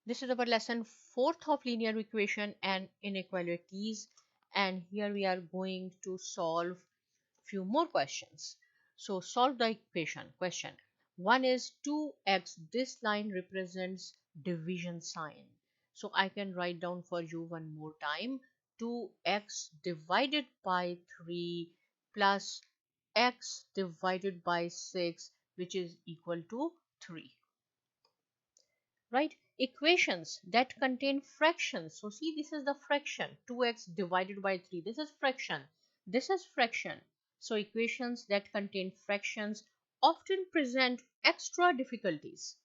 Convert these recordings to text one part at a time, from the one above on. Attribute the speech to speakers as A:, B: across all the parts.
A: This is our lesson 4th of linear equation and inequalities, and here we are going to solve few more questions. So solve the equation. Question 1 is 2x. This line represents division sign. So I can write down for you one more time. 2x divided by 3 plus x divided by 6, which is equal to 3. Right? Equations that contain fractions. So see, this is the fraction, 2x divided by 3. This is fraction. This is fraction. So equations that contain fractions often present extra difficulties.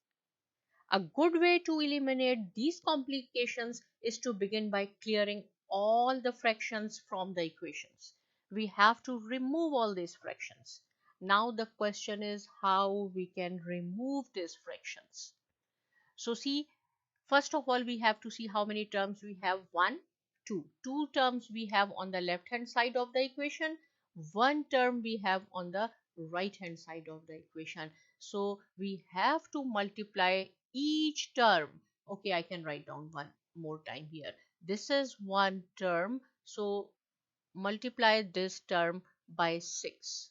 A: A good way to eliminate these complications is to begin by clearing all the fractions from the equations. We have to remove all these fractions. Now the question is how we can remove these fractions. So see, first of all, we have to see how many terms we have. 1, 2. 2 terms we have on the left hand side of the equation. 1 term we have on the right hand side of the equation. So we have to multiply each term. Okay, I can write down one more time here. This is one term. So multiply this term by 6.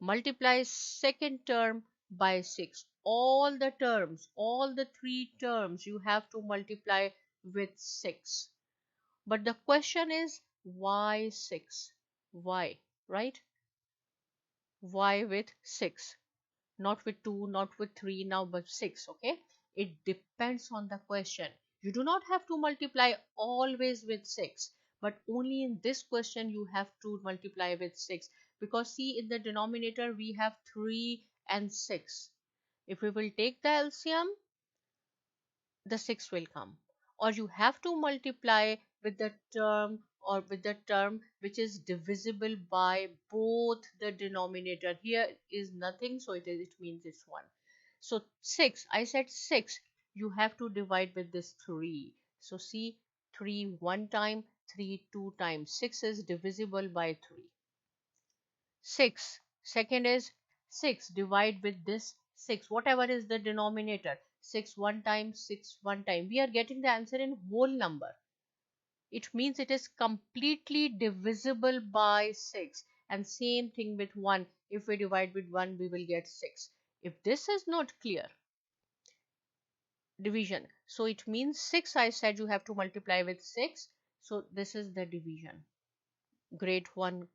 A: Multiply second term by 6. All the terms, all the 3 terms you have to multiply with 6. But the question is why 6? Why? Right? Why with 6? Not with 2, not with 3, now but 6. Okay, it depends on the question. You do not have to multiply always with 6, but only in this question you have to multiply with 6, because see, in the denominator we have 3 and 6. If we will take the LCM, the 6 will come, or you have to multiply with the term, or with the term which is divisible by both the denominator. Here is nothing, so it means it's 1. So 6, I said 6, you have to divide with this 3. So see, 3 one time, 3 two times. 6 is divisible by 3. 6, second is 6, divide with this 6, whatever is the denominator. 6 one time, 6 one time. We are getting the answer in whole number. It means it is completely divisible by 6. And same thing with 1. If we divide with 1, we will get 6. If this is not clear, division. So it means 6, I said you have to multiply with 6. So this is the division. Grade 1.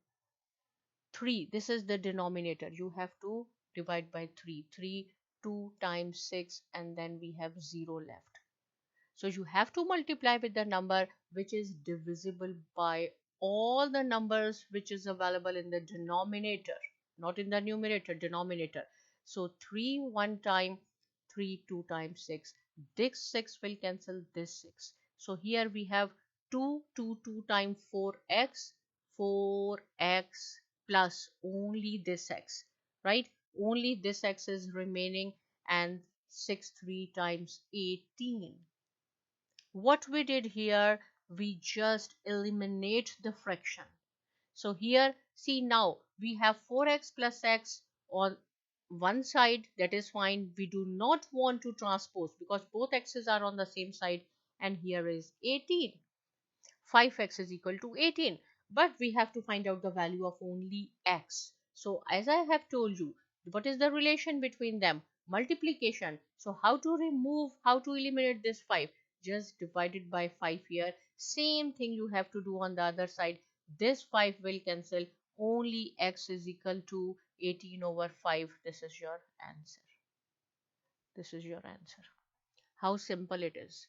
A: 3, this is the denominator. You have to divide by 3. 3, 2 times 6, and then we have 0 left. So you have to multiply with the number which is divisible by all the numbers which is available in the denominator, not in the numerator, denominator. So 3 one time, 3 two times 6. This 6 will cancel this 6. So here we have 2, 2, 2 times 4x, 4x plus only this x, right? Only this x is remaining, and 6 3 times 18. What we did here, we just eliminate the fraction. So here, see, now we have 4x plus x on one side, that is fine. We do not want to transpose because both x's are on the same side, and here is 18. 5x is equal to 18, but we have to find out the value of only x. So as I have told you, what is the relation between them? Multiplication. So how to remove, how to eliminate this 5? Just divide it by 5 here. Same thing you have to do on the other side. This 5 will cancel. Only x is equal to 18 over 5. This is your answer. This is your answer. How simple it is.